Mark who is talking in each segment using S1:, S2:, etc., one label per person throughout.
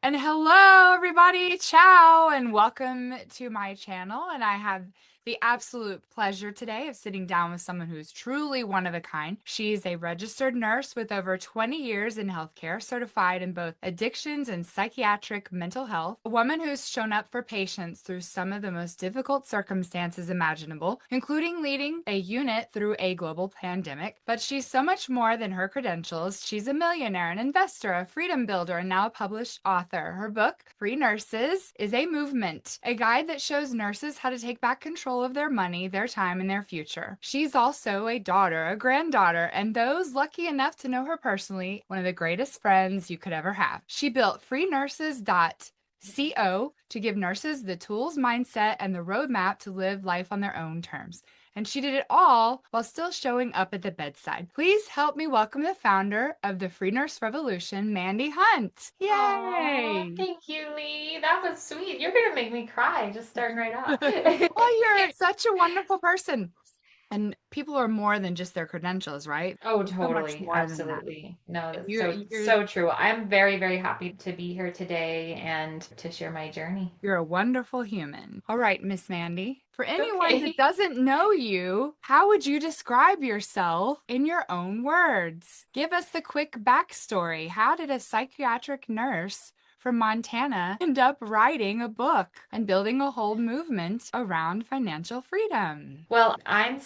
S1: And hello, everybody. Ciao, and welcome to my channel. And I have the absolute pleasure today of sitting down with someone who's truly one of a kind. She's a registered nurse with over 20 years in healthcare, certified in both addictions and psychiatric mental health, a woman who's shown up for patients through some of the most difficult circumstances imaginable, including leading a unit through a global pandemic. But she's so much more than her credentials. She's a millionaire, an investor, a freedom builder, and now a published author. Her book, Free Nurses, is a movement, a guide that shows nurses how to take back control of their money, their time, and their future. She's also a daughter, a granddaughter, and those lucky enough to know her personally, one of the greatest friends you could ever have. She built freenurses.co to give nurses the tools, mindset, and the roadmap to live life on their own terms. And she did it all while still showing up at the bedside. Please help me welcome the founder of the Free Nurse Revolution, Mandie Hunt.
S2: Oh,
S1: Yay!
S2: thank you, Lee. That was sweet. You're gonna make me cry just starting right off.
S1: Well, you're such a wonderful person. And people are more than just their credentials, right?
S2: Oh,
S1: You're so much
S2: totally.
S1: more than that.
S2: Absolutely. No,
S1: And
S2: that's
S1: you're
S2: so
S1: you're
S2: so true. I'm very, very happy to be here today and to share my journey.
S1: you're a wonderful human. All right, Miss Mandie. For anyone that
S2: Okay.
S1: doesn't know you, how would you describe yourself in your own words? Give us the quick backstory. How did a psychiatric nurse from Montana end up writing a book and building a whole movement around financial freedom?
S2: Well, I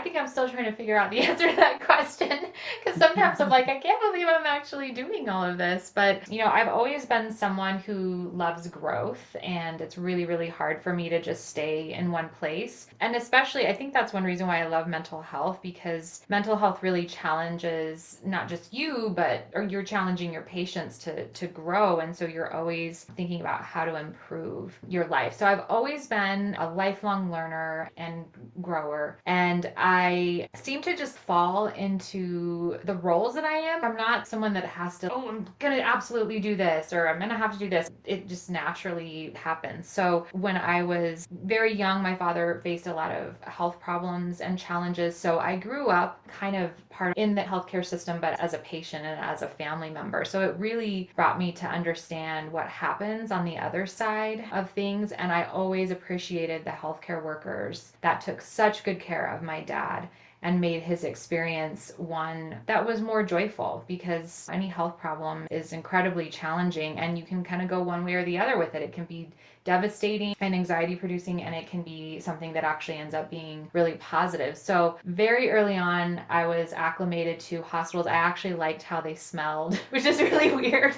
S2: think I'm still trying to figure out the answer to that question because sometimes I'm like, I can't believe I'm actually doing all of this. But, I've always been someone who loves growth, and it's really, really hard for me to just stay in one place. And especially, I think that's one reason why I love mental health because mental health really challenges not just you, or you're challenging your patients to grow. And so you're always thinking about how to improve your life. So I've always been a lifelong learner and grower. And I seem to just fall into the roles that I am. I'm not someone that has to, oh, I'm going to absolutely do this or I'm going to have to do this. It just naturally happens. So when I was very young, my father faced a lot of health problems and challenges. So I grew up kind of part in the healthcare system, but as a patient and as a family member. So it really brought me to understand what happens on the other side of things. And I always appreciated the healthcare workers that took such good care of my dad and made his experience one that was more joyful because any health problem is incredibly challenging and you can kind of go one way or the other with it. It can be devastating and anxiety producing, and it can be something that actually ends up being really positive. So, very early on, I was acclimated to hospitals. I actually liked how they smelled, which is really weird.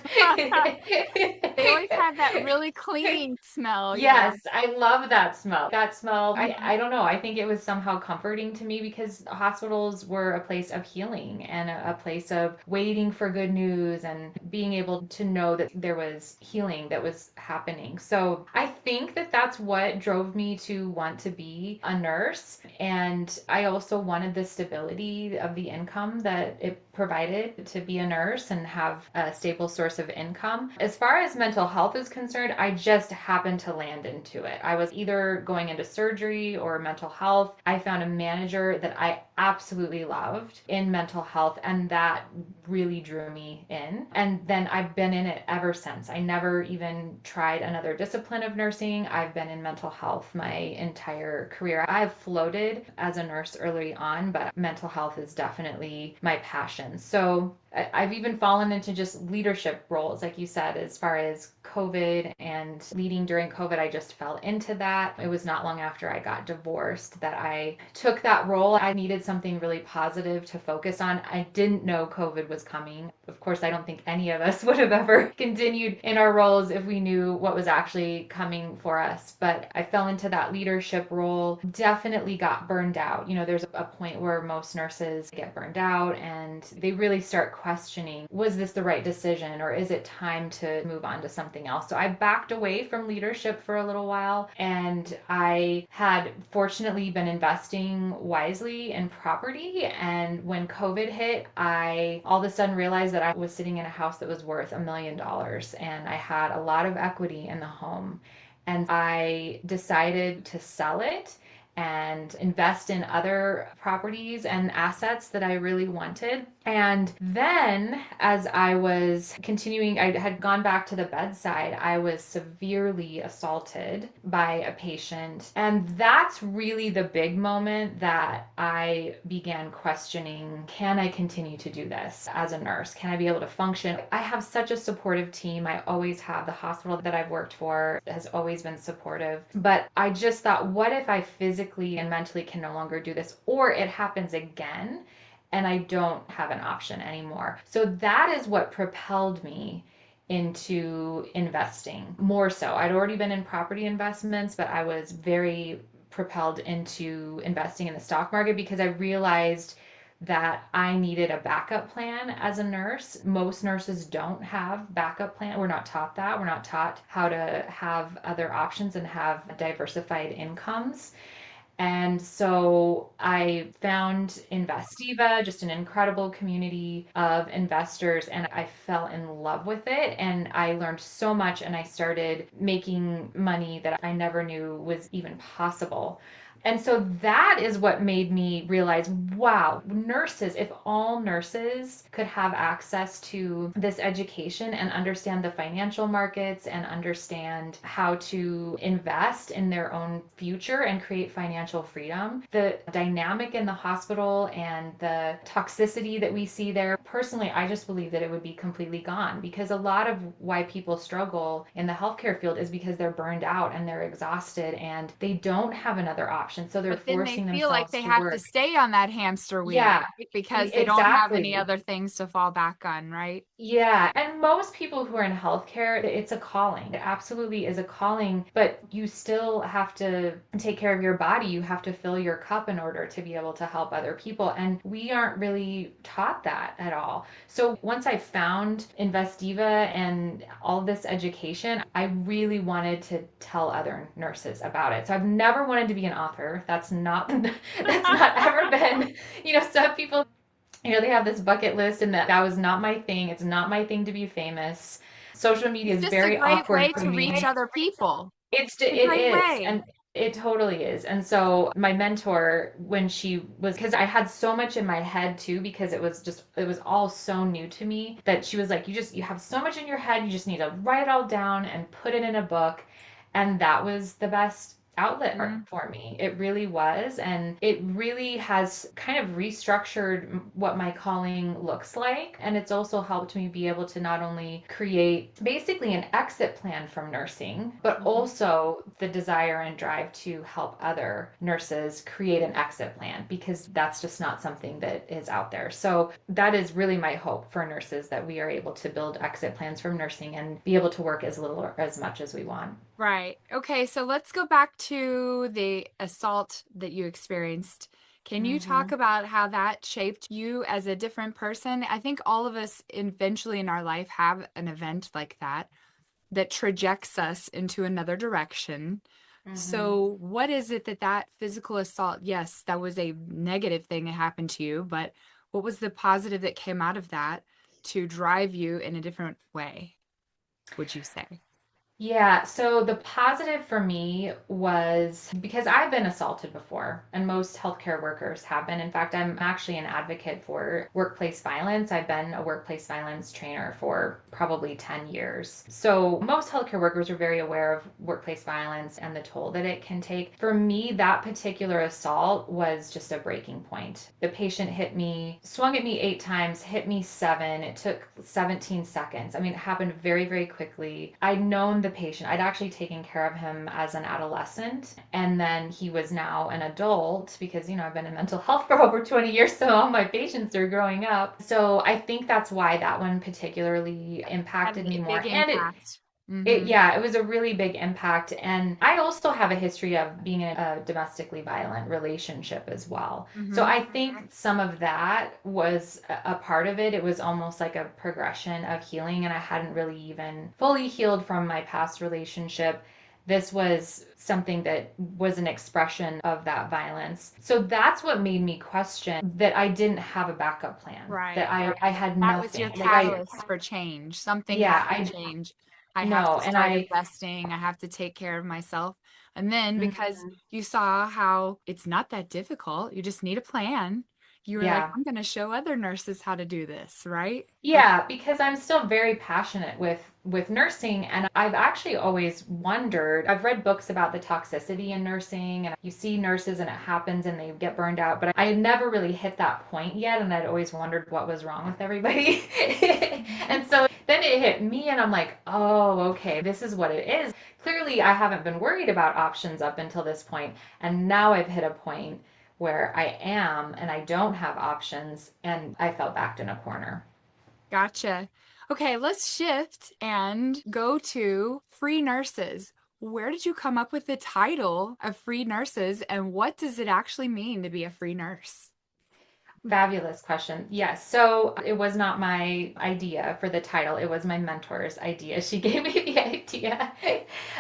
S1: They always have that really clean smell,
S2: Yes, I love that smell. That smell,
S1: Mhm.
S2: I don't know. I think it was somehow comforting to me because hospitals were a place of healing and a place of waiting for good news and being able to know that there was healing that was happening. So I think that that's what drove me to want to be a nurse. And I also wanted the stability of the income that it provided to be a nurse and have a stable source of income. As far as mental health is concerned, I just happened to land into it. I was either going into surgery or mental health. I found a manager that I absolutely loved in mental health, and that really drew me in. And then I've been in it ever since. I never even tried another discipline of nursing. I've been in mental health my entire career. I've floated as a nurse early on, but mental health is definitely my passion. So I've even fallen into just leadership roles, like you said, as far as COVID and leading during COVID. I just fell into that. It was not long after I got divorced that I took that role. I needed something really positive to focus on. I didn't know COVID was coming. Of course, I don't think any of us would have ever continued in our roles if we knew what was actually coming for us. But I fell into that leadership role, definitely got burned out. There's a point where most nurses get burned out and they really start questioning, was this the right decision or is it time to move on to something else? So I backed away from leadership for a little while, and I had fortunately been investing wisely in property. And when COVID hit, I all of a sudden realized that I was sitting in a house that was worth $1 million, and I had a lot of equity in the home. And I decided to sell it and invest in other properties and assets that I really wanted. And then, as I was continuing, I had gone back to the bedside. I was severely assaulted by a patient. And that's really the big moment that I began questioning, can I continue to do this as a nurse? Can I be able to function? I have such a supportive team. I always have. The hospital that I've worked for has always been supportive. But I just thought, what if I physically and mentally can no longer do this, or it happens again? And I don't have an option anymore. So that is what propelled me into investing more so. I'd already been in property investments, but I was very propelled into investing in the stock market because I realized that I needed a backup plan as a nurse. Most nurses don't have backup plan. We're not taught that. We're not taught how to have other options and have diversified incomes. And so I found Investiva, just an incredible community of investors, and I fell in love with it. And I learned so much, and I started making money that I never knew was even possible. And so that is what made me realize, wow, nurses, if all nurses could have access to this education and understand the financial markets and understand how to invest in their own future and create financial freedom, the dynamic in the hospital and the toxicity that we see there, personally, I just believe that it would be completely gone, because a lot of why people struggle in the healthcare field is because they're burned out and they're exhausted and they don't have another option. So they're
S1: But then they
S2: forcing
S1: feel like
S2: themselves
S1: they
S2: to
S1: have to
S2: work.
S1: stay on that hamster wheel,
S2: Yeah,
S1: right? Because they don't have any
S2: exactly.
S1: other things to fall back on, right?
S2: Yeah, and most people who are in healthcare, it's a calling. It absolutely is a calling, but you still have to take care of your body. You have to fill your cup in order to be able to help other people. And we aren't really taught that at all. So once I found Investiva and all this education, I really wanted to tell other nurses about it. So I've never wanted to be an author. That's not ever been, some people, they have this bucket list, and that was not my thing. It's not my thing to be famous. Social media
S1: It's
S2: is
S1: just a
S2: very
S1: great
S2: awkward
S1: way
S2: for
S1: to reach
S2: me.
S1: other people. It's a
S2: It
S1: great
S2: is,
S1: way.
S2: and it totally is. And so my mentor, when she was, because I had so much in my head too, because it was all so new to me, that she was like, you have so much in your head, you just need to write it all down and put it in a book. And that was the best outlet
S1: Mm,
S2: for me. It really was. And it really has kind of restructured what my calling looks like. And it's also helped me be able to not only create basically an exit plan from nursing, but
S1: mhm.
S2: also the desire and drive to help other nurses create an exit plan, because that's just not something that is out there. So that is really my hope for nurses, that we are able to build exit plans from nursing and be able to work as little or as much as we want.
S1: Right. Okay, so let's go back to the assault that you experienced. Can you talk
S2: Mm-hmm.
S1: about how that shaped you as a different person? I think all of us eventually in our life have an event like that that trajects us into another direction.
S2: Mm-hmm.
S1: So, what is it that that physical assault, yes, that was a negative thing that happened to you, but what was the positive that came out of that to drive you in a different way, would you say?
S2: Yeah, so the positive for me was because I've been assaulted before, and most healthcare workers have been. In fact, I'm actually an advocate for workplace violence. I've been a workplace violence trainer for probably 10 years. So most healthcare workers are very aware of workplace violence and the toll that it can take. For me, that particular assault was just a breaking point. The patient hit me, swung at me 8 times, hit me seven. It took 17 seconds. I mean, it happened very, very quickly. I'd known the patient. I'd actually taken care of him as an adolescent, and then he was now an adult, because I've been in mental health for over 20 years, so all my patients are growing up. So I think that's why that one particularly
S1: Had
S2: impacted me
S1: a
S2: more.
S1: big
S2: And
S1: impact. Mm-hmm.
S2: yeah, it was a really big impact. And I also have a history of being in a domestically violent relationship as well. So
S1: Mm-hmm.
S2: I think some of that was a part of it. It was almost like a progression of healing, and I hadn't really even fully healed from my past relationship. This was something that was an expression of that violence. So that's what made me question that I didn't have a backup plan, that
S1: Right.
S2: I had
S1: That was your
S2: nothing.
S1: catalyst for change. Something
S2: Yeah,
S1: has to change. I have
S2: no,
S1: to
S2: and
S1: start investing. I have to take care of myself. And then because
S2: mhm.
S1: you saw how it's not that difficult, you just need a plan. You were like,
S2: Yeah.
S1: I'm going to show other nurses how to do this, right? Okay.
S2: Yeah, because I'm still very passionate with nursing, and I've actually always wondered. I've read books about the toxicity in nursing, and you see nurses and it happens and they get burned out, but I had never really hit that point yet, and I'd always wondered what was wrong with everybody. And so then it hit me and I'm like, "Oh, okay, this is what it is." Clearly, I haven't been worried about options up until this point, and now I've hit a point where I am and I don't have options, and I felt backed in a corner.
S1: Gotcha. Okay, let's shift and go to free nurses. Where did you come up with the title of free nurses, and what does it actually mean to be a free nurse?
S2: Fabulous question. Yes. So it was not my idea for the title. It was my mentor's idea. She gave me the idea.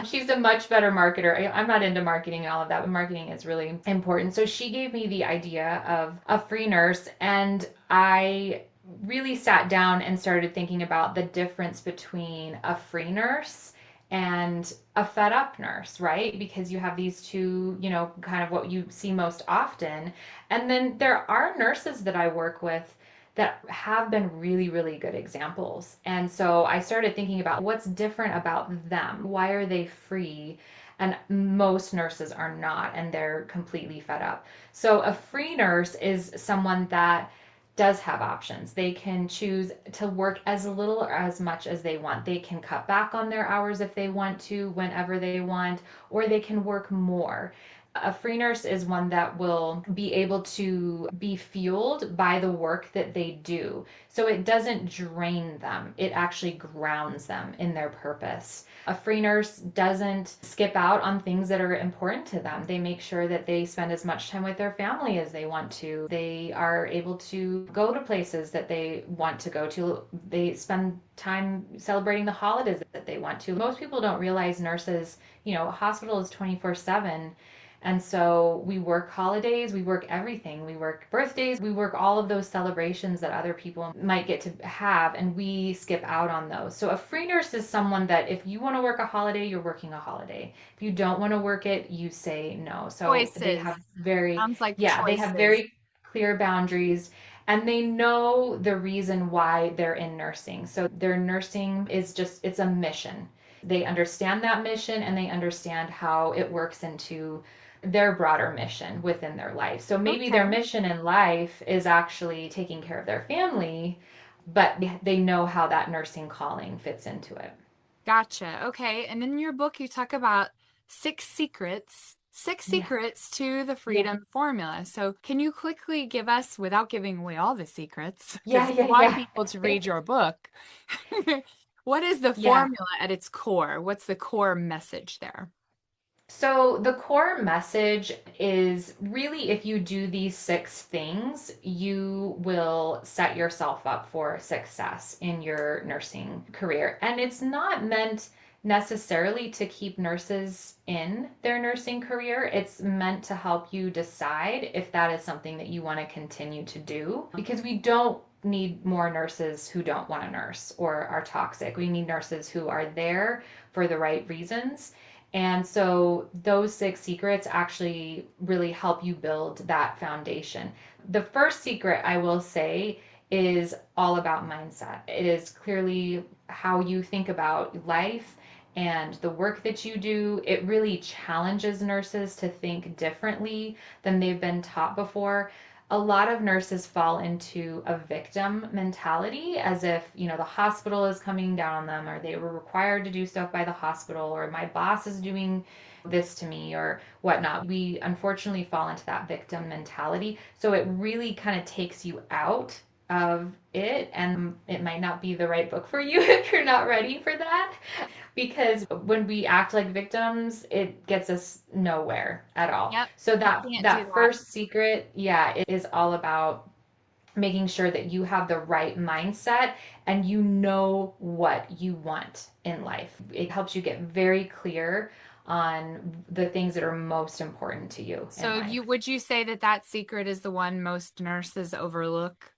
S2: She's a much better marketer. I'm not into marketing and all of that, but marketing is really important. So she gave me the idea of a free nurse, and I really sat down and started thinking about the difference between a free nurse and a fed up nurse, right? Because you have these two, kind of what you see most often. And then there are nurses that I work with that have been really, really good examples. And so I started thinking about what's different about them. Why are they free? And most nurses are not, and they're completely fed up. So a free nurse is someone that does have options. They can choose to work as little or as much as they want. They can cut back on their hours if they want to, whenever they want, or they can work more. A free nurse is one that will be able to be fueled by the work that they do. So it doesn't drain them, it actually grounds them in their purpose. A free nurse doesn't skip out on things that are important to them. They make sure that they spend as much time with their family as they want to. They are able to go to places that they want to go to. They spend time celebrating the holidays that they want to. Most people don't realize nurses, a hospital is 24/7. And so we work holidays, we work everything. We work birthdays, we work all of those celebrations that other people might get to have, and we skip out on those. So a free nurse is someone that if you want to work a holiday, you're working a holiday. If you don't want to work it, you say no. So they
S1: Choices.
S2: have very,
S1: Sounds like
S2: yeah, they have
S1: choices.
S2: very clear boundaries, and they know the reason why they're in nursing. So their nursing is just, it's a mission. They understand that mission and they understand how it works into their broader mission within their life. So maybe their
S1: Okay.
S2: mission in life is actually taking care of their family, but they know how that nursing calling fits into it.
S1: Gotcha. Okay. And in your book, you talk about six
S2: Yeah.
S1: secrets to the
S2: Yeah.
S1: freedom formula. So, can you quickly give us, without giving away all the secrets,
S2: Yeah.
S1: because
S2: Yeah.
S1: a lot of
S2: Yeah.
S1: people to read your book, what is the
S2: Yeah.
S1: formula at its core? What's the core message there?
S2: So the core message is really if you do these six things, you will set yourself up for success in your nursing career. And it's not meant necessarily to keep nurses in their nursing career. It's meant to help you decide if that is something that you want to continue to do because we don't need more nurses who don't want to nurse or are toxic. We need nurses who are there for the right reasons, and so those six secrets actually really help you build that foundation. The first secret I will say is all about mindset. It is clearly how you think about life and the work that you do. It really challenges nurses to think differently than they've been taught before. A lot of nurses fall into a victim mentality as if, the hospital is coming down on them or they were required to do stuff by the hospital or my boss is doing this to me or whatnot. We unfortunately fall into that victim mentality. So it really kind of takes you out of it, and it might not be the right book for you if you're not ready for that, because when we act like victims, it gets us nowhere at all.
S1: Yep.
S2: So
S1: You
S2: that
S1: can't do
S2: that
S1: that.
S2: first secret, yeah, it is all about making sure that you have the right mindset and you know what you want in life. It helps you get very clear on the things that are most important to you in
S1: So,
S2: life.
S1: would you say that that secret is the one most nurses overlook?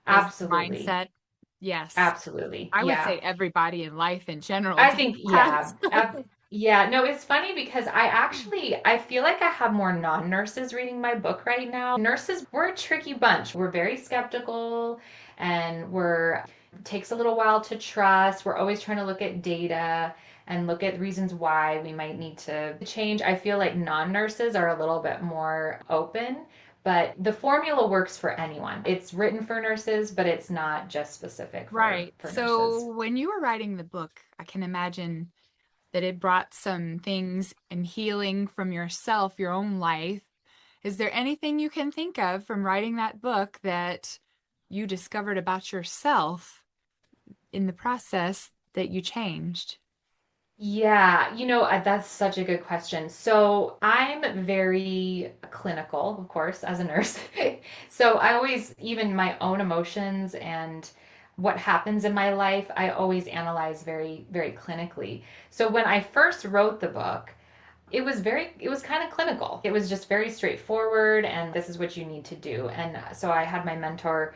S1: Is
S2: Absolutely.
S1: mindset? Yes.
S2: Absolutely.
S1: I would
S2: Yeah.
S1: say everybody in life in general
S2: I
S1: does
S2: think,
S1: that.
S2: yeah, Yeah, no, it's funny because I feel like I have more non-nurses reading my book right now. Nurses, we're a tricky bunch. We're very skeptical and we're it takes a little while to trust. We're always trying to look at data and look at reasons why we might need to change. I feel like non-nurses are a little bit more open, but the formula works for anyone. It's written for nurses, but it's not just specific
S1: Right.
S2: for
S1: So
S2: nurses.
S1: when you were writing the book, I can imagine that it brought some things and healing from yourself, your own life. Is there anything you can think of from writing that book that you discovered about yourself in the process that you changed?
S2: Yeah, that's such a good question. So I'm very clinical, of course, as a nurse. So I always, even my own emotions and what happens in my life, I always analyze very, very clinically. So when I first wrote the book, it was kind of clinical. It was just very straightforward, and this is what you need to do. And so I had my mentor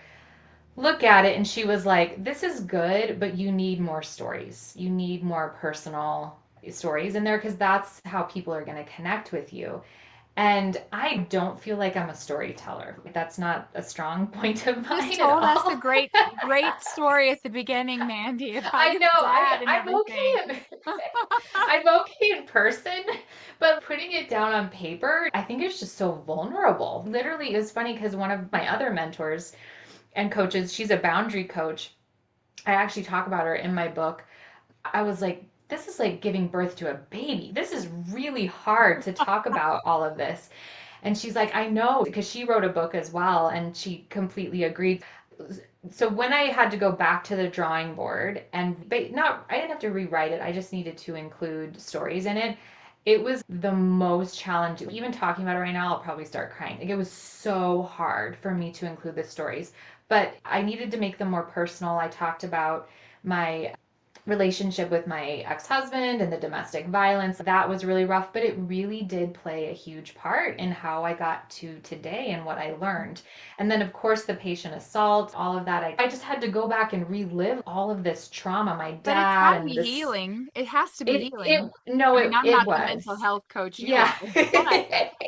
S2: look at it and she was like, this is good, but you need more stories. You need more personal stories in there because that's how people are going to connect with you. And I don't feel like I'm a storyteller. That's not a strong point of
S1: You just
S2: mine at
S1: told us a
S2: all.
S1: great story at the beginning, Mandie, about
S2: I
S1: your
S2: know
S1: dad and
S2: I'm
S1: everything.
S2: okay I'm okay in person, but putting it down on paper, I think it's just so vulnerable. Literally, it was funny because one of my other mentors and coaches, she's a boundary coach. I actually talk about her in my book. I was like, this is like giving birth to a baby. This is really hard to talk about all of this. And she's like, I know, because she wrote a book as well, and she completely agreed. So when I had to go back to the drawing board and not, I didn't have to rewrite it. I just needed to include stories in it. It was the most challenging. Even talking about it right now, I'll probably start crying. Like it was so hard for me to include the stories, but I needed to make them more personal. I talked about my relationship with my ex-husband and the domestic violence. That was really rough, but it really did play a huge part in how I got to today and what I learned. And then of course the patient assault, all of that. I just had to go back and relive all of this trauma, my
S1: But it's
S2: dad
S1: got to
S2: and
S1: be
S2: this
S1: healing. It has to be
S2: it
S1: healing.
S2: no
S1: I mean, I'm
S2: it
S1: not the mental
S2: was.
S1: health coach you
S2: Yeah.
S1: are, but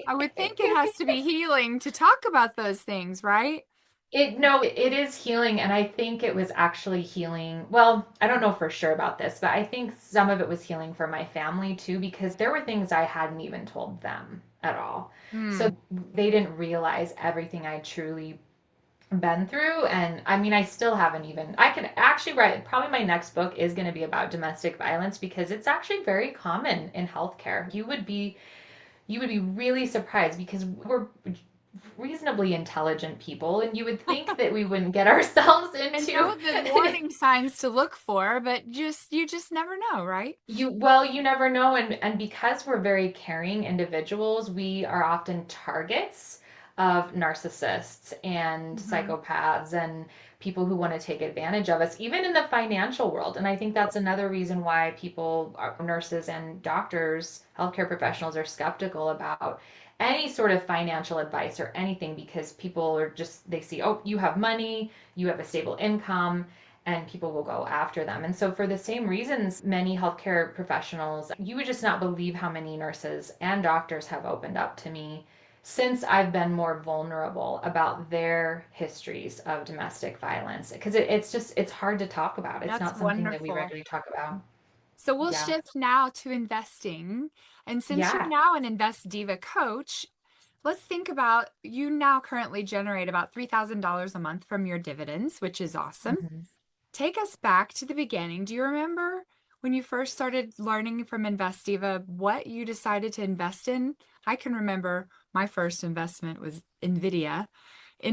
S1: I would think it has to be healing to talk about those things, right?
S2: It no, it is healing, and I think it was actually healing. Well, I don't know for sure about this, but I think some of it was healing for my family too, because there were things I hadn't even told them at all. So
S1: Hmm.
S2: they didn't realize everything I truly been through. And I mean, I still haven't even, I can actually write, probably my next book is going to be about domestic violence because it's actually very common in healthcare. You would be really surprised because we're reasonably intelligent people, and you would think that we wouldn't get ourselves
S1: And
S2: into
S1: know the warning signs to look for, but you just never know, right?
S2: you never know, and because we're very caring individuals, we are often targets of narcissists and
S1: Hmm.
S2: psychopaths and people who want to take advantage of us, even in the financial world. And I think that's another reason why nurses and doctors, healthcare professionals, are skeptical about any sort of financial advice or anything because people are just, they see, oh, you have money, you have a stable income, and people will go after them. And so, for the same reasons, many healthcare professionals, you would just not believe how many nurses and doctors have opened up to me since I've been more vulnerable about their histories of domestic violence. Because it's just, it's hard to talk about. It's
S1: That's
S2: not something that we
S1: wonderful.
S2: regularly talk about.
S1: So we'll
S2: Yeah.
S1: shift now to investing. And since you're
S2: Yeah.
S1: now an Invest Diva coach, let's think about you now currently generate about $3,000 a month from your dividends, which is awesome.
S2: Mhm.
S1: Take us back to the beginning. Do you remember when you first started learning from Investiva what you decided to invest in? I can remember my first investment was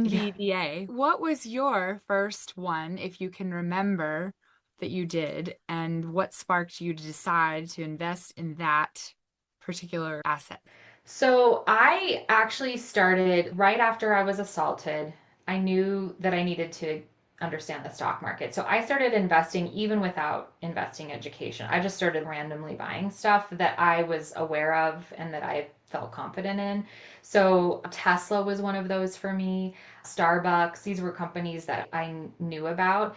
S2: Yeah.
S1: NVDA. What was your first one, if you can remember, that you did, and what sparked you to decide to invest in that particular asset?
S2: So I actually started right after I was assaulted. I knew that I needed to understand the stock market. So I started investing even without investing education. I just started randomly buying stuff that I was aware of and that I felt confident in. So Tesla was one of those for me. Starbucks, these were companies that I knew about.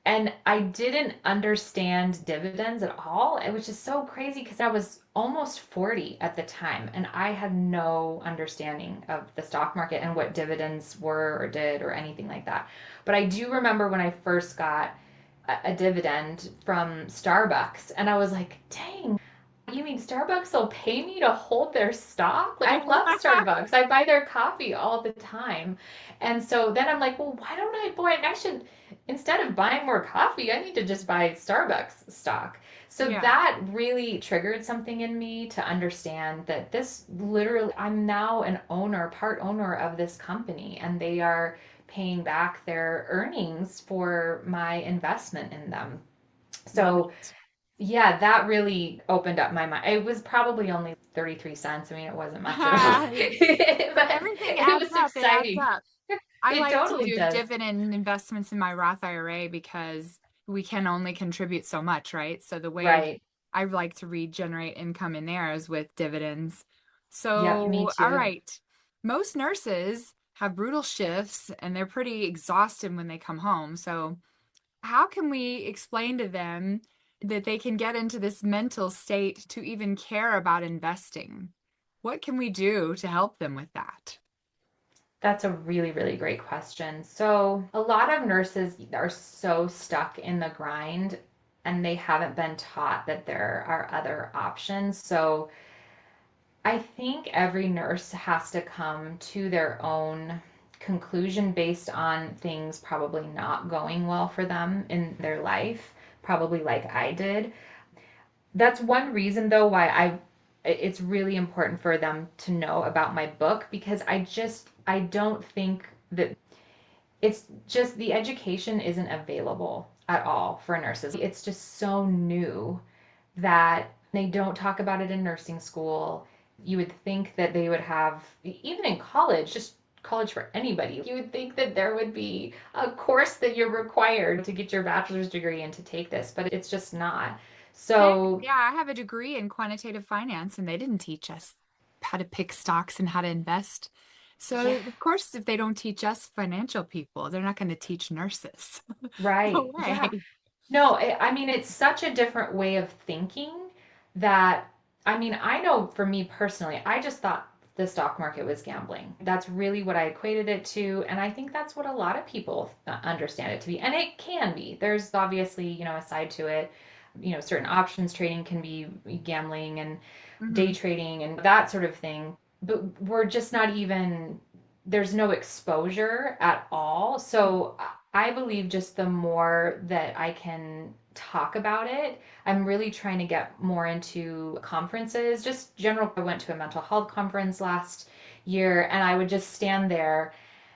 S2: And I didn't understand dividends at all. It was just so crazy because I was almost 40 at the time and I had no understanding of the stock market and what dividends were or did or anything like that. But I do remember when I first got a dividend from Starbucks and I was like, dang, you mean Starbucks will pay me to hold their stock? Like, I love Starbucks. I buy their coffee all the time. And so then I'm like, well, why don't I, boy, I should, instead of buying more coffee, I need to just buy Starbucks stock. So
S1: Yeah.
S2: that really triggered something in me to understand that this literally, I'm now an owner, part owner of this company, and they are paying back their earnings for my investment in them.
S1: Love
S2: So
S1: it.
S2: yeah, that really opened up my mind. It was probably only 33 cents. I mean, it wasn't much at all.
S1: But
S2: But
S1: everything
S2: it
S1: adds
S2: was
S1: up. It adds
S2: exciting.
S1: up. I
S2: It
S1: like to
S2: totally
S1: do
S2: does.
S1: dividend investments in my Roth IRA because we can only contribute so much, right? So the way
S2: Right.
S1: I like to regenerate income in there is with dividends.
S2: Yep, me
S1: So, all
S2: too.
S1: right. Most nurses have brutal shifts and they're pretty exhausted when they come home. So, how can we explain to them that they can get into this mental state to even care about investing? What can we do to help them with that?
S2: That's a really, really great question. So, a lot of nurses are so stuck in the grind and they haven't been taught that there are other options. So, I think every nurse has to come to their own conclusion based on things probably not going well for them in their life, probably like I did. That's one reason though why it's really important for them to know about my book because I don't think that it's just the education isn't available at all for nurses. It's just so new that they don't talk about it in nursing school. You would think that they would have, even in college, just college for anybody, you would think that there would be a course that you're required to get your bachelor's degree and to take this, but it's just not.
S1: Same.
S2: So,
S1: Yeah, I have a degree in quantitative finance, and they didn't teach us how to pick stocks and how to invest.
S2: yeah,
S1: So, of course, if they don't teach us financial people, they're not going to teach nurses. No
S2: right. Yeah.
S1: way.
S2: No, I mean, it's such a different way of thinking that, I mean, I know for me personally, I just thought the stock market was gambling. That's really what I equated it to. And I think that's what a lot of people understand it to be. And it can be. There's obviously, a side to it. Certain options trading can be gambling and day
S1: Hmm.
S2: trading and that sort of thing. But we're just not even, there's no exposure at all. So I believe just the more that I can talk about it, I'm really trying to get more into conferences. Just general, I went to a mental health conference last year and I would just stand there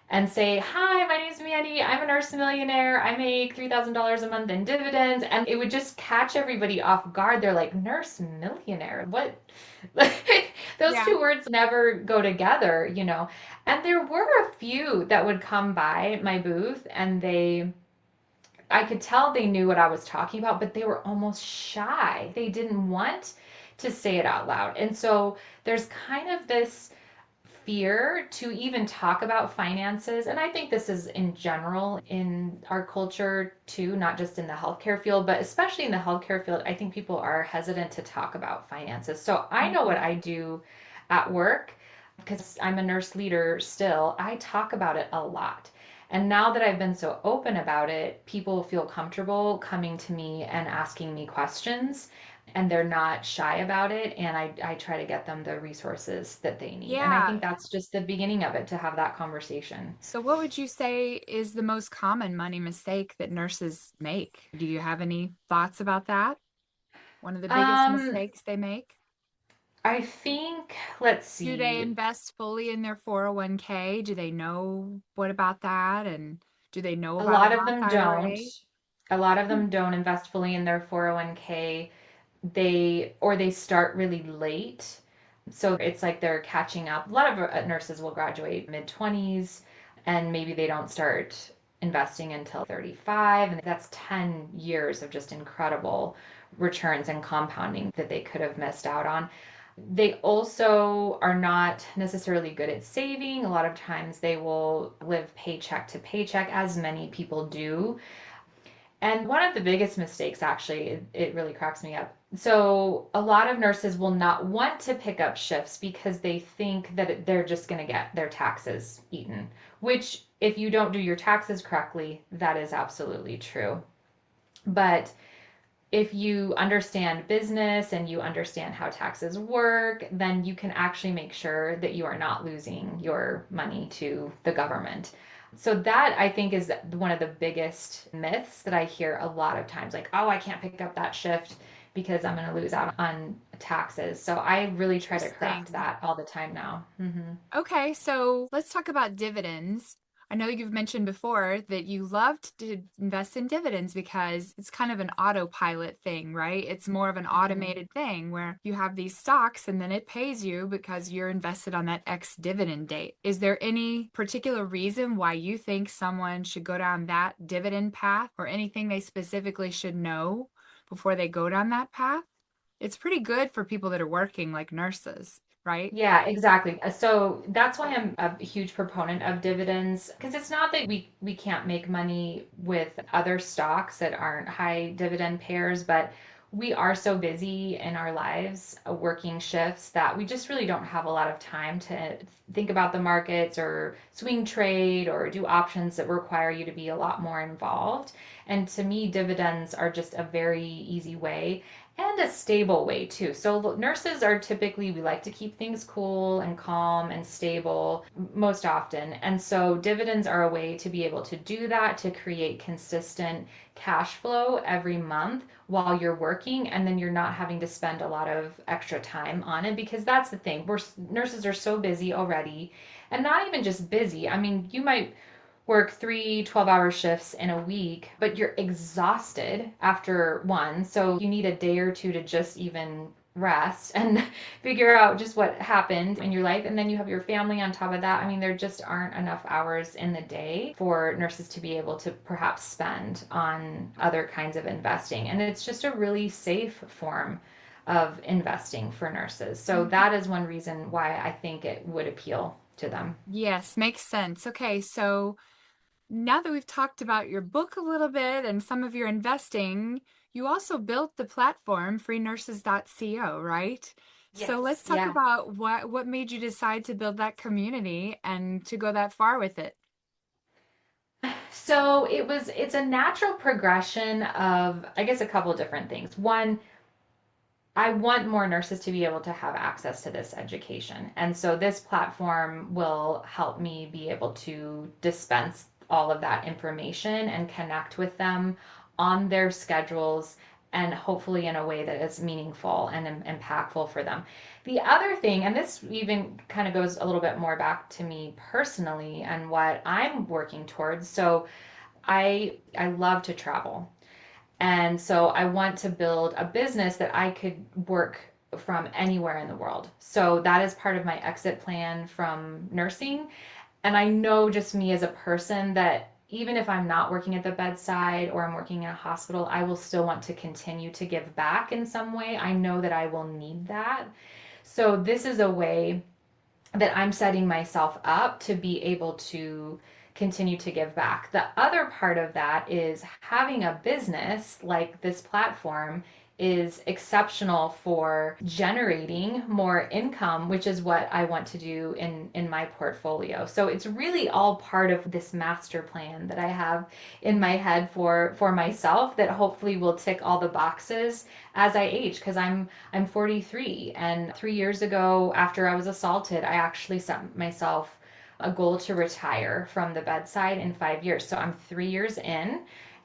S2: and say, "Hi, my name's Mandie. I'm a nurse millionaire. I make $3,000 a month in dividends." And it would just catch everybody off guard. They're like, "Nurse millionaire? What?" Those
S1: Yeah.
S2: two words never go together. And there were a few that would come by my booth and I could tell they knew what I was talking about, but they were almost shy. They didn't want to say it out loud. And so there's kind of this fear to even talk about finances. And I think this is in general in our culture too, not just in the healthcare field, but especially in the healthcare field. I think people are hesitant to talk about finances. So I know what
S1: Mhm.
S2: I do at work because I'm a nurse leader still. I talk about it a lot. And now that I've been so open about it, people feel comfortable coming to me and asking me questions and they're not shy about it and I try to get them the resources that they need and I think
S1: Yeah.
S2: that's just the beginning of it to have that conversation.
S1: So, what would you say is the most common money mistake that nurses make? Do you have any thoughts about that? One of the biggest
S2: um
S1: mistakes they make?
S2: I think, let's
S1: Do they
S2: see,
S1: invest fully in their 401k? Do they know what about that? And do they know
S2: a
S1: about a
S2: lot of
S1: Roth
S2: them don't.
S1: IRA?
S2: A lot of them don't invest fully in their 401k. They start really late, so it's like they're catching up. A lot of nurses will graduate mid 20s and maybe they don't start investing until 35, and that's 10 years of just incredible returns and compounding that they could have missed out on. They also are not necessarily good at saving. A lot of times they will live paycheck to paycheck, as many people do. And one of the biggest mistakes, actually, it really cracks me up. So, a lot of nurses will not want to pick up shifts because they think that they're just going to get their taxes eaten, which, if you don't do your taxes correctly, that is absolutely true. But if you understand business and you understand how taxes work, then you can actually make sure that you are not losing your money to the government. So that I think is one of the biggest myths that I hear a lot of times, like, oh, I can't pick up that shift because I'm going to lose out on taxes. So I really try to correct
S1: Interesting.
S2: that all the time now.
S1: Okay, so let's talk about dividends. I know you've mentioned before that you loved to invest in dividends because it's kind of an autopilot thing, right? It's more of an
S2: Hmm.
S1: automated thing where you have these stocks and then it pays you because you're invested on that X dividend date. Is there any particular reason why you think someone should go down that dividend path or anything they specifically should know before they go down that path? It's pretty good for people that are working like nurses, right?
S2: Yeah, exactly. So that's why I'm a huge proponent of dividends because it's not that we can't make money with other stocks that aren't high dividend payers, but we are so busy in our lives working shifts that we just really don't have a lot of time to think about the markets or swing trade or do options that require you to be a lot more involved. And to me, dividends are just a very easy way and a stable way too. So nurses are typically, we like to keep things cool and calm and stable most often. And so dividends are a way to be able to do that, to create consistent cash flow every month while you're working, and then you're not having to spend a lot of extra time on it, because that's the thing. We're nurses are so busy already, and not even just busy. I mean, you might work 3 12-hour shifts in a week, but you're exhausted after one. So you need a day or two to just even rest and figure out just what happened in your life. And then you have your family on top of that. I mean, there just aren't enough hours in the day for nurses to be able to perhaps spend on other kinds of investing. And it's just a really safe form of investing for nurses. So that is one reason why I think it would appeal to them.
S1: Yes, makes sense. Okay, so now that we've talked about your book a little bit and some of your investing, you also built the platform freenurses.co, right? So let's
S2: Yes,
S1: talk
S2: yeah.
S1: about what made you decide to build that community and to go that far with it.
S2: So it's a natural progression of, I guess, a couple of different things. One, I want more nurses to be able to have access to this education. And so this platform will help me be able to dispense all of that information and connect with them on their schedules, and hopefully in a way that is meaningful and impactful for them. The other thing, and this even kind of goes a little bit more back to me personally and what I'm working towards. So I love to travel. And so I want to build a business that I could work from anywhere in the world. So that is part of my exit plan from nursing. And I know, just me as a person, that even if I'm not working at the bedside or I'm working in a hospital, I will still want to continue to give back in some way. I know that I will need that. So this is a way that I'm setting myself up to be able to continue to give back. The other part of that is having a business like this platform is exceptional for generating more income, which is what I want to do in my portfolio. So it's really all part of this master plan that I have in my head for myself, that hopefully will tick all the boxes as I age, because I'm 43, and 3 years ago, after I was assaulted, I actually set myself a goal to retire from the bedside in 5 years. So I'm 3 years in,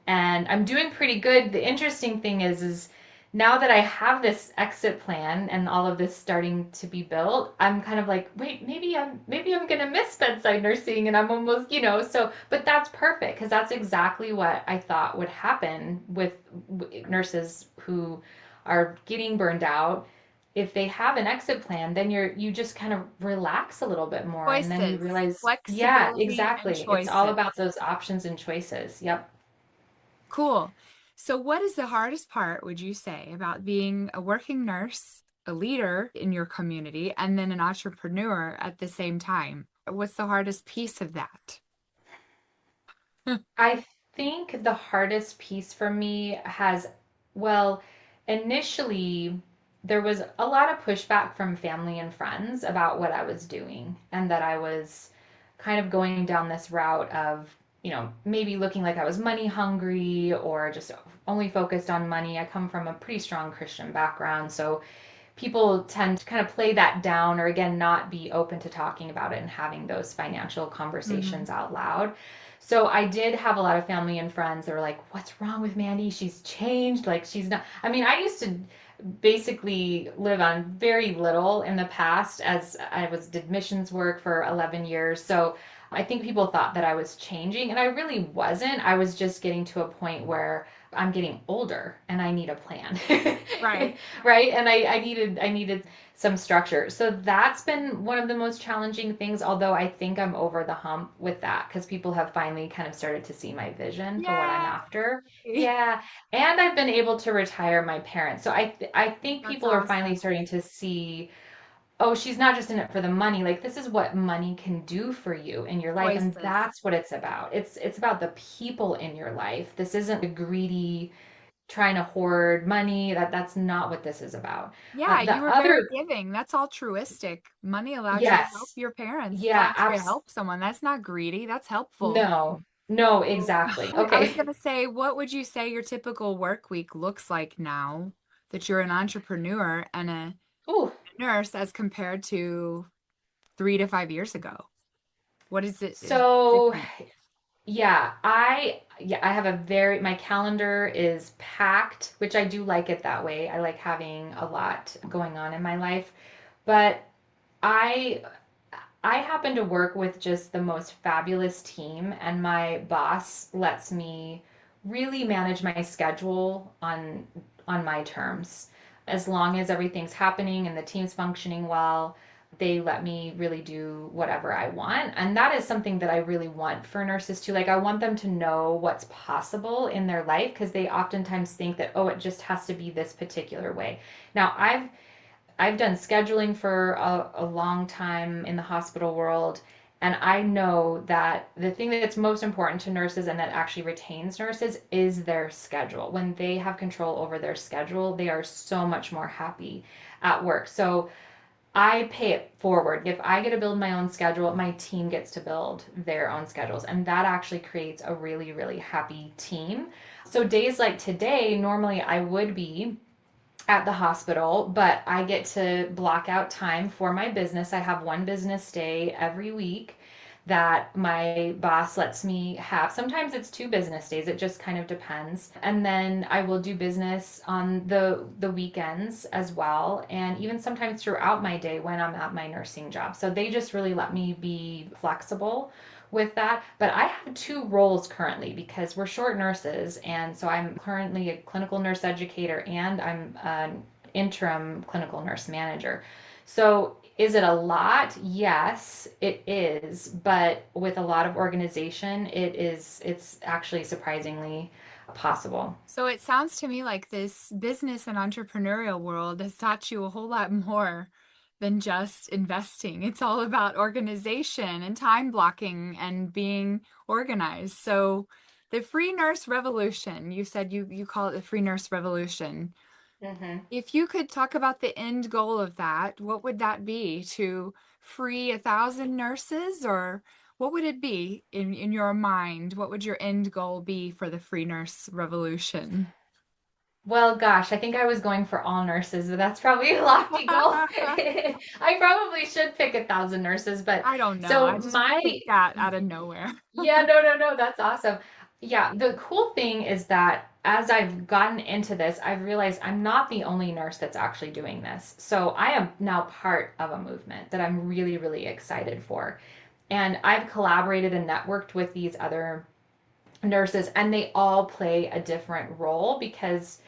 S2: and I'm doing pretty good. The interesting thing is now that I have this exit plan and all of this starting to be built, I'm kind of like, wait, maybe I'm gonna miss bedside nursing, and I'm almost, so, but that's perfect because that's exactly what I thought would happen with nurses who are getting burned out. If they have an exit plan, then you just kind of relax a little bit more, and then you
S1: Choices,
S2: realize, yeah,
S1: flexibility, and
S2: exactly. It's all
S1: choices.
S2: about those options and choices. Yep.
S1: Cool. So, what is the hardest part, would you say, about being a working nurse, a leader in your community, and then an entrepreneur at the same time? What's the hardest piece of that?
S2: I think the hardest piece for me has, well, initially there was a lot of pushback from family and friends about what I was doing and that I was kind of going down this route of, maybe looking like I was money hungry or just only focused on money. I come from a pretty strong Christian background, so people tend to kind of play that down or again not be open to talking about it and having those financial
S1: Mm-hmm.
S2: conversations out loud. So I did have a lot of family and friends that were like, "What's wrong with Mandie? She's changed. Like she's not." I mean, I used to basically live on very little in the past as I was did missions work for 11 years. So I think people thought that I was changing and I really wasn't. I was just getting to a point where I'm getting older and I need a plan.
S1: Right.
S2: Right? And I needed some structure. So that's been one of the most challenging things, although I think I'm over the hump with that because people have finally kind of started to see my vision for what I'm
S1: Yay.
S2: after. Yeah, and I've been able to retire my parents. So I think
S1: That's
S2: people are finally
S1: awesome.
S2: starting to see, oh, she's not just in it for the money. Like this is what money can do for you in your life, and
S1: Choices.
S2: that's what it's about. It's about the people in your life. This isn't a greedy trying to hoard money. That's not what this is about.
S1: Yeah,
S2: The
S1: you were very
S2: other,
S1: giving. That's altruistic. Money allowed you to help
S2: yes,
S1: your parents. It's
S2: yeah,
S1: allowed you to help someone. That's not greedy. That's helpful.
S2: no, no,
S1: So,
S2: exactly.
S1: I was
S2: Okay.
S1: gonna say, what would you say your typical work week looks like now that you're an entrepreneur and a
S2: Ooh,
S1: nurse as compared to 3 to 5 years ago? What is
S2: so
S1: different?
S2: yeah, I have a very my calendar is packed, which I do like it that way. I like having a lot going on in my life, but I I happen to work with just the most fabulous team, and my boss lets me really manage my schedule on my terms. As long as everything's happening and the team's functioning well, they let me really do whatever I want. And that is something that I really want for nurses too. Like I want them to know what's possible in their life because they oftentimes think that, oh, it just has to be this particular way. Now, I've done scheduling for a long time in the hospital world, and I know that the thing that's most important to nurses and that actually retains nurses is their schedule. When they have control over their schedule, they are so much more happy at work. So I pay it forward. If I get to build my own schedule, my team gets to build their own schedules. And that actually creates a really, really happy team. So days like today, normally I would be at the hospital, but I get to block out time for my business. I have one business day every week that my boss lets me have. Sometimes it's two business days. It just kind of depends. And then I will do business on the weekends as well, and even sometimes throughout my day when I'm at my nursing job. So they just really let me be flexible with that. But I have two roles currently because we're short nurses, and so I'm currently a clinical nurse educator and I'm an interim clinical nurse manager. So is it a lot? Yes, it is, but with a lot of organization, it's actually surprisingly possible.
S1: So it sounds to me like this business and entrepreneurial world has taught you a whole lot more than just investing. It's all about organization and time blocking and being organized. So the free nurse revolution, you said you call it the free nurse revolution.
S2: Hmm.
S1: If you could talk about the end goal of that, what would that be? To free 1,000 nurses, or what would it be in your mind? What would your end goal be for the free nurse revolution?
S2: Well, gosh, I think I was going for all nurses, but that's probably a lofty goal. I probably should pick 1,000 nurses, but
S1: I don't know.
S2: so
S1: I just
S2: my
S1: picked that out of nowhere.
S2: yeah, no, no, no, that's awesome. Yeah, the cool thing is that as I've gotten into this, I've realized I'm not the only nurse that's actually doing this. So I am now part of a movement that I'm really, really excited for. And I've collaborated and networked with these other nurses, and they all play a different role because,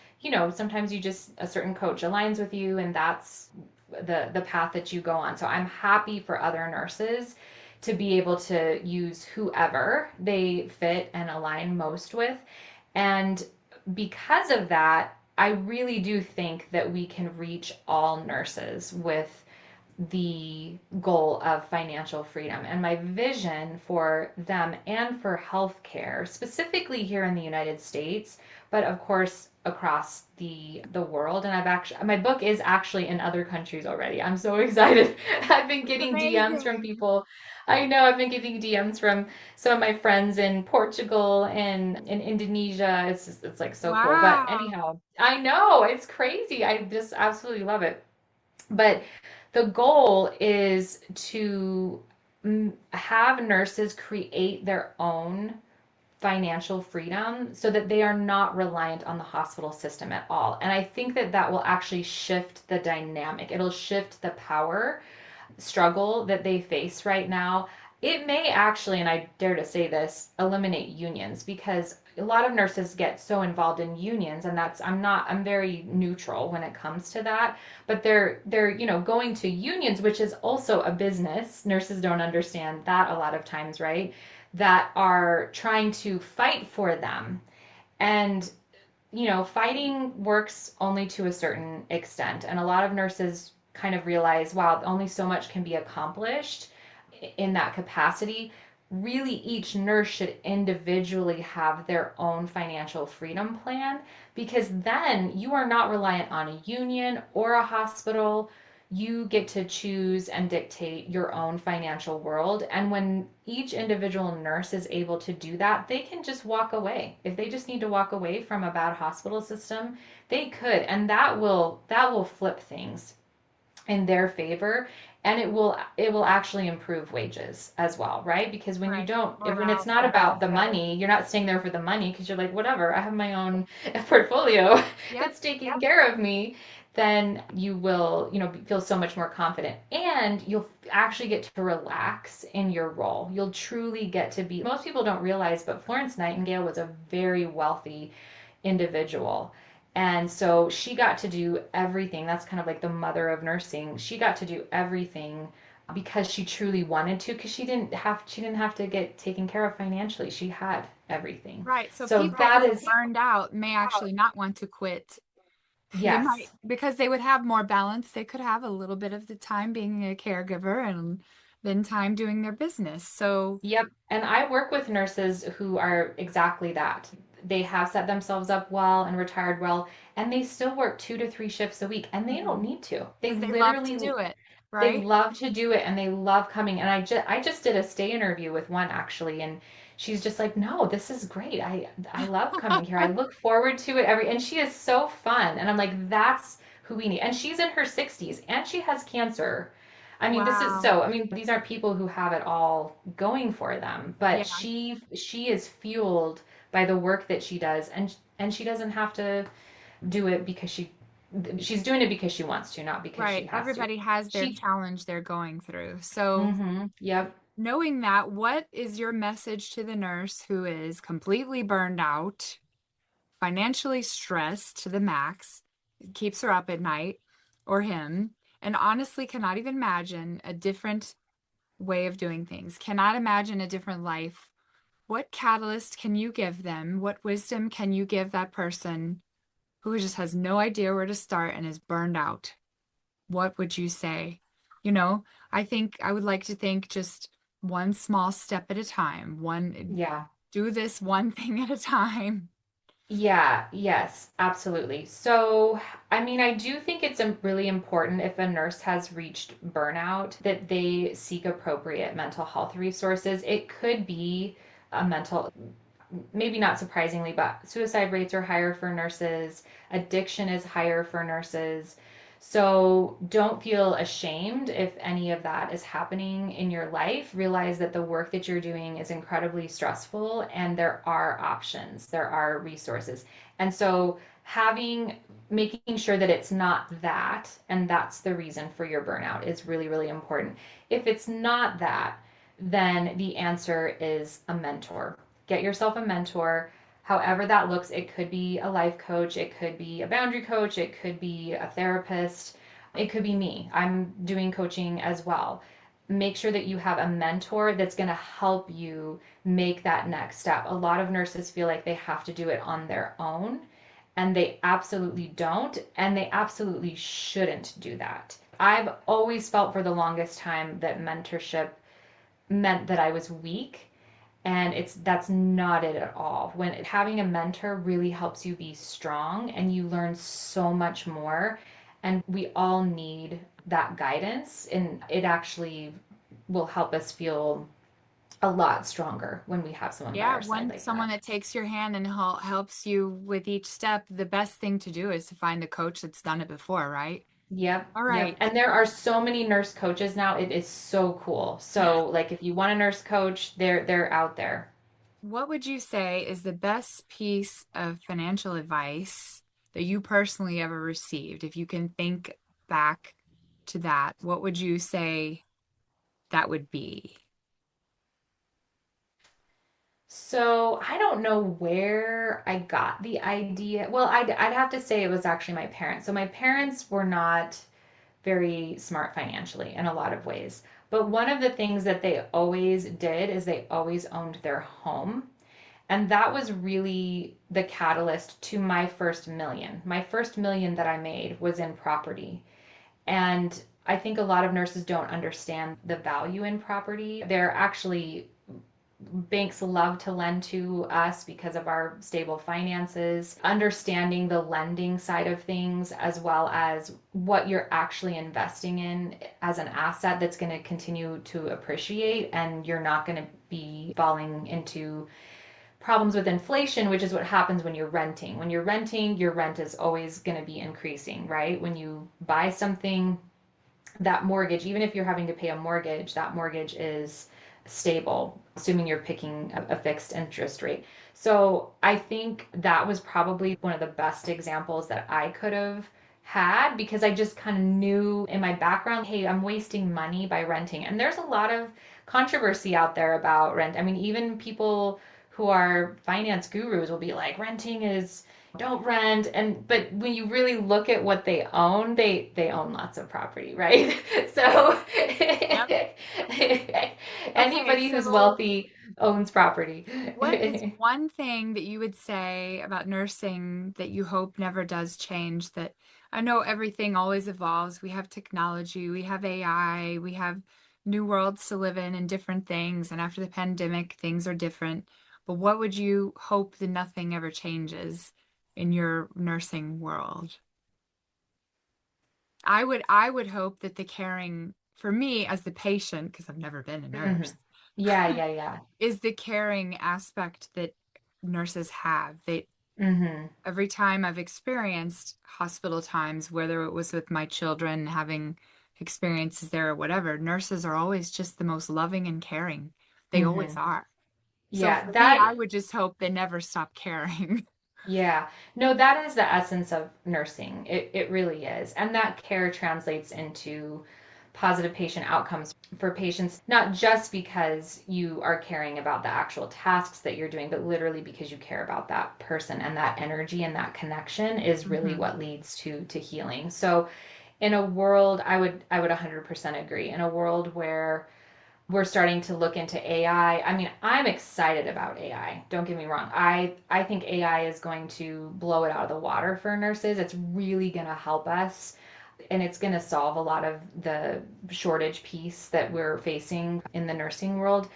S2: sometimes you just, a certain coach aligns with you, and that's the path that you go on. So I'm happy for other nurses to be able to use whoever they fit and align most with. And because of that, I really do think that we can reach all nurses with the goal of financial freedom and my vision for them and for healthcare, specifically here in the United States, but of course across the world. And I've actually my book is actually in other countries already. I'm so excited. I've been
S1: It's
S2: getting DMs from
S1: amazing.
S2: people. I know I've been getting DMs from some of my friends in Portugal and in Indonesia. It's like so cool. But
S1: Wow.
S2: anyhow, I know it's crazy. I just absolutely love it. But the goal is to have nurses create their own financial freedom so that they are not reliant on the hospital system at all. And I think that that will actually shift the dynamic. It'll shift the power struggle that they face right now. It may actually, and I dare to say this, eliminate unions because a lot of nurses get so involved in unions, and that's I'm very neutral when it comes to that, but they're going to unions, which is also a business. Nurses don't understand that a lot of times, right? That are trying to fight for them. And fighting works only to a certain extent. And a lot of nurses kind of realize, wow, only so much can be accomplished in that capacity. Really, each nurse should individually have their own financial freedom plan because then you are not reliant on a union or a hospital. You get to choose and dictate your own financial world. And when each individual nurse is able to do that, they can just walk away. If they just need to walk away from a bad hospital system, they could. And that will flip things in their favor, and it will actually improve wages as well, right? Because when you
S1: Right.
S2: don't if when it's
S1: Morale's
S2: not
S1: better.
S2: about the money, you're not staying there for the money because you're like, whatever, I have my own portfolio
S1: Yep.
S2: that's taking care of me. Then you will feel so much more confident, and you'll actually get to relax in your role. You'll truly get to be, most people don't realize, but Florence Nightingale was a very wealthy individual. And so she got to do everything. That's kind of like the mother of nursing. She got to do everything because she truly wanted to, because she didn't have to get taken care of financially. She had everything.
S1: Right. So
S2: So
S1: people
S2: that
S1: who are
S2: is
S1: burned out may actually not want to quit. They might,
S2: yes.
S1: because they would have more balance. They could have a little bit of the time being a caregiver and then time doing their business. So,
S2: Yep. And I work with nurses who are exactly that. They have set themselves up well and retired well, and they still work 2 to 3 shifts a week, and they don't need to. They
S1: because they love to
S2: literally
S1: do it,
S2: they
S1: right?
S2: love to do it and they love coming. And I just did a stay interview with one actually, and she's just like, no, this is great. I love coming here. I look forward to it and she is so fun. And I'm like, that's who we need. And she's in her 60s and she has cancer. I mean,
S1: Wow.
S2: these aren't people who have it all going for them, but
S1: Yeah,
S2: she is fueled by the work that she does, and she doesn't have to do it because she's doing it because she wants to, not because she
S1: right.
S2: has to.
S1: Everybody has their
S2: She
S1: challenge they're going through. So,
S2: Yep.
S1: knowing that, what is your message to the nurse who is completely burned out, financially stressed to the max, keeps her up at night, or him, and honestly cannot even imagine a different way of doing things, cannot imagine a different life? What catalyst can you give them? What wisdom can you give that person who just has no idea where to start and is burned out? What would you say? You know, I think I would like to think just one small step at a time,
S2: Yeah.
S1: do this one thing at a time.
S2: Yeah, yes, absolutely. So, I mean, I do think it's really important if a nurse has reached burnout that they seek appropriate mental health resources. It could be a mental, maybe not surprisingly, but suicide rates are higher for nurses, addiction is higher for nurses. So don't feel ashamed if any of that is happening in your life. Realize that the work that you're doing is incredibly stressful and there are options, there are resources. And so making sure that it's not that and that's the reason for your burnout is really, really important. If it's not that, then the answer is a mentor. Get yourself a mentor, however that looks. It could be a life coach, it could be a boundary coach, it could be a therapist, it could be me. I'm doing coaching as well. Make sure that you have a mentor that's going to help you make that next step. A lot of nurses feel like they have to do it on their own, and they absolutely don't, and they absolutely shouldn't do that. I've always felt for the longest time that mentorship meant that I was weak, and that's not it at all. When having a mentor really helps you be strong and you learn so much more, and we all need that guidance, and it actually will help us feel a lot stronger when we have someone by
S1: Yeah,
S2: our side
S1: one
S2: like
S1: someone
S2: that.
S1: that takes your hand and helps you with each step. The best thing to do is to find a coach that's done it before, right?
S2: Yep,
S1: All
S2: yep.
S1: right.
S2: And there are so many nurse coaches now. It is so cool. So like if you want a nurse coach, they're out there.
S1: What would you say is the best piece of financial advice that you personally ever received? If you can think back to that, what would you say that would be?
S2: So I don't know where I got the idea. Well, I'd have to say it was actually my parents. So my parents were not very smart financially in a lot of ways. But one of the things that they always did is they always owned their home. And that was really the catalyst to my first million. My first million that I made was in property. And I think a lot of nurses don't understand the value in property. They're actually banks love to lend to us because of our stable finances, understanding the lending side of things, as well as what you're actually investing in as an asset that's going to continue to appreciate, and you're not going to be falling into problems with inflation, which is what happens when you're renting. When you're renting, your rent is always going to be increasing, right? When you buy something, that mortgage, even if you're having to pay a mortgage, that mortgage is stable, assuming you're picking a fixed interest rate. So I think that was probably one of the best examples that I could have had, because I just kind of knew in my background, hey, I'm wasting money by renting. And there's a lot of controversy out there about rent. I mean, even people who are finance gurus will be like, renting is don't rent. And but when you really look at what they own, they own lots of property, right? So
S1: Yep. Okay,
S2: anybody who's
S1: so
S2: wealthy owns property.
S1: what is one thing that you would say about nursing that you hope never does change? That I know everything always evolves. We have technology, we have AI, we have new worlds to live in and different things. And after the pandemic, things are different. But what would you hope that nothing ever changes in your nursing world? I would hope that the caring for me as the patient, because I've never been a
S2: Hmm.
S1: nurse,
S2: Yeah, yeah, yeah.
S1: is the caring aspect that nurses have. They
S2: Hmm.
S1: every time I've experienced hospital times, whether it was with my children having experiences there or whatever, nurses are always just the most loving and caring. They always
S2: Hmm.
S1: are. So
S2: Yeah,
S1: for me,
S2: that
S1: I would just hope they never stop caring.
S2: yeah. No, that is the essence of nursing. It really is. And that care translates into positive patient outcomes for patients, not just because you are caring about the actual tasks that you're doing, but literally because you care about that person, and that energy and that connection is really
S1: Hmm.
S2: what leads to healing. So in a world, I would 100% agree. In a world where we're starting to look into AI. I mean, I'm excited about AI. Don't get me wrong. I think AI is going to blow it out of the water for nurses. It's really going to help us, and it's going to solve a lot of the shortage piece that we're facing in the nursing world.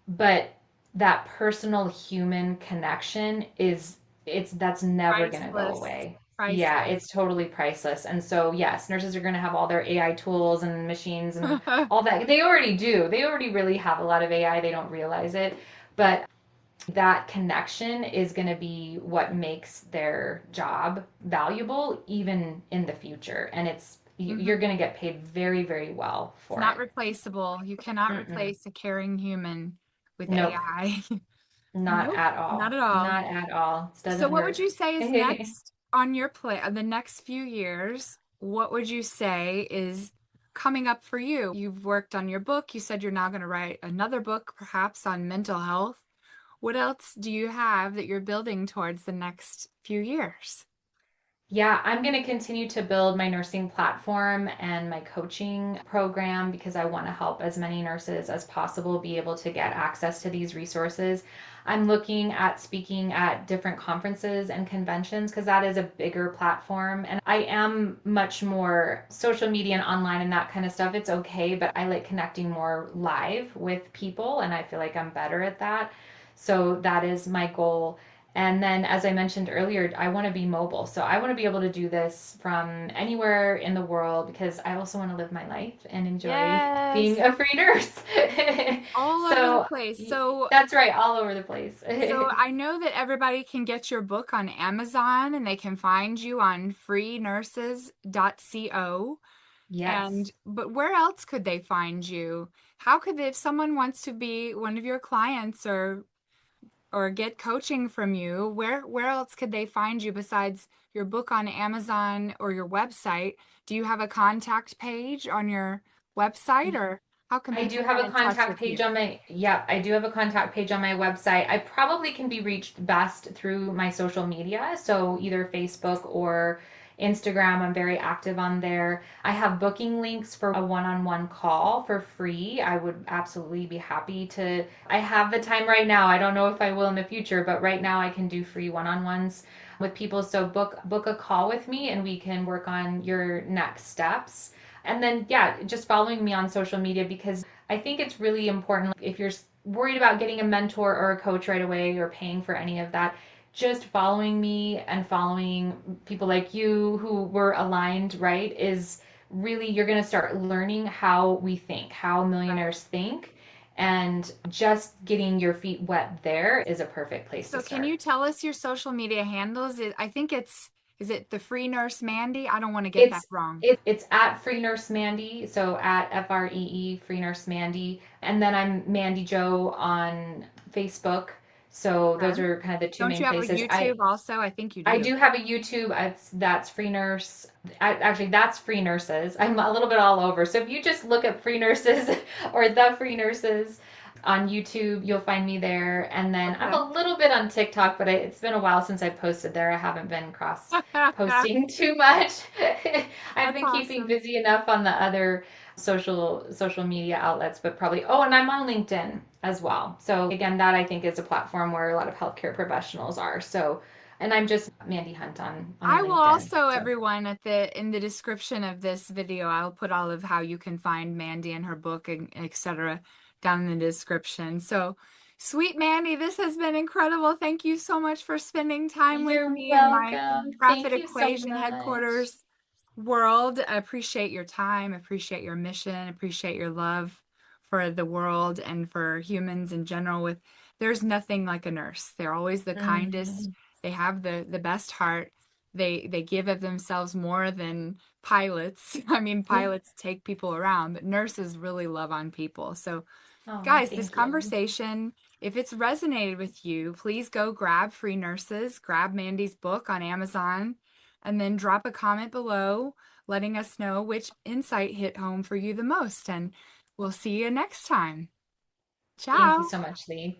S2: But that personal human connection is it's that's never going to go
S1: Priceless.
S2: away. Yeah,
S1: Priceless.
S2: it's totally priceless. And so, yes, nurses are going to have all their AI tools and machines and all that. They already do. They already really have a lot of AI. They don't realize it. But that connection is going to be what makes their job valuable even in the future. And you're
S1: Hmm.
S2: going to get paid very, very well
S1: It's
S2: for
S1: not
S2: it.
S1: replaceable. You cannot
S2: Mm-mm.
S1: replace a caring human with
S2: Nope.
S1: AI.
S2: Not
S1: Nope,
S2: at
S1: not
S2: all.
S1: at all.
S2: Not at all. It
S1: So
S2: doesn't
S1: what would
S2: work.
S1: you say is next on your plate, the next few years? What would you say is coming up for you? You've worked on your book. You said you're now going to write another book, perhaps on mental health. What else do you have that you're building towards the next few years?
S2: Yeah, I'm going to continue to build my nursing platform and my coaching program because I want to help as many nurses as possible be able to get access to these resources. I'm looking at speaking at different conferences and conventions because that is a bigger platform. And I am much more social media and online and that kind of stuff. It's okay, but I like connecting more live with people, and I feel like I'm better at that. So that is my goal. And then, as I mentioned earlier, I want to be mobile. So I want to be able to do this from anywhere in the world because I also want to live my life and enjoy being
S1: Yes,
S2: a free nurse.
S1: all over the
S2: So
S1: place. So
S2: that's right, all over the place.
S1: So I know that everybody can get your book on Amazon and they can find you on freenurses.co.
S2: Yes.
S1: And but where else could they find you? How could they, if someone wants to be one of your clients or get coaching from you, where else could they find you besides your book on Amazon or your website? Do you have a contact page on your website or how can
S2: I do
S1: people
S2: have
S1: get
S2: a
S1: in touch
S2: contact
S1: with
S2: page
S1: you?
S2: on my, yeah, I do have a contact page on my website. I probably can be reached best through my social media. So either Facebook or Instagram. I'm very active on there. I have booking links for a one-on-one call for free. I would absolutely be happy to. I have the time right now. I don't know if I will in the future, but right now I can do free one-on-ones with people. So book a call with me and we can work on your next steps. And then, yeah, just following me on social media because I think it's really important if you're worried about getting a mentor or a coach right away or paying for any of that, just following me and following people like you who were aligned, right, is really, you're going to start learning how we think, how
S1: Right.
S2: millionaires think. And just getting your feet wet there is a perfect place to
S1: So can
S2: start.
S1: you tell us your social media handles? I think is it the free nurse Mandie? I don't want to get that
S2: It's
S1: wrong.
S2: it's at Free Nurse Mandie, so at FREE Free Nurse Mandie, and then I'm Mandie Joe on Facebook. So
S1: Okay.
S2: those are kind of the two
S1: Don't
S2: main
S1: you have a
S2: places.
S1: YouTube also? I think you
S2: I
S1: do.
S2: do have a YouTube. That's Free Nurse. Actually, that's Free Nurses. I'm a little bit all over. So if you just look up Free Nurses or the Free Nurses on YouTube, you'll find me there. And then I'm
S1: Okay.
S2: a little bit on TikTok, but it's been a while since I posted there. I haven't been cross posting too much. I've
S1: That's
S2: been keeping
S1: awesome.
S2: busy enough on the other social media outlets, but probably, oh, and I'm on LinkedIn as well. So again, that I think is a platform where a lot of healthcare professionals are. So, and I'm just Mandie Hunt on
S1: I will
S2: LinkedIn.
S1: also,
S2: So
S1: everyone, at the in the description of this video, I'll put all of how you can find Mandie and her book and etc. down in the description. So, sweet Mandie, this has been incredible. Thank you so much for spending time with
S2: you're
S1: me in my
S2: welcome.
S1: Profit
S2: Thank you so
S1: Equation
S2: much.
S1: headquarters world. I appreciate your time, appreciate your mission, appreciate your love for the world and for humans in general. With there's nothing like a nurse. They're always the kindest.
S2: Mhm.
S1: They have the best heart. They give of themselves more than pilots. I mean, pilots take people around, but nurses really love on people. So
S2: Oh,
S1: guys, this
S2: thank you.
S1: conversation, if it's resonated with you, please go grab Free Nurses, grab Mandie's book on Amazon, and then drop a comment below letting us know which insight hit home for you the most. And we'll see you next time.
S2: Thank you
S1: Ciao.
S2: so much, Lee.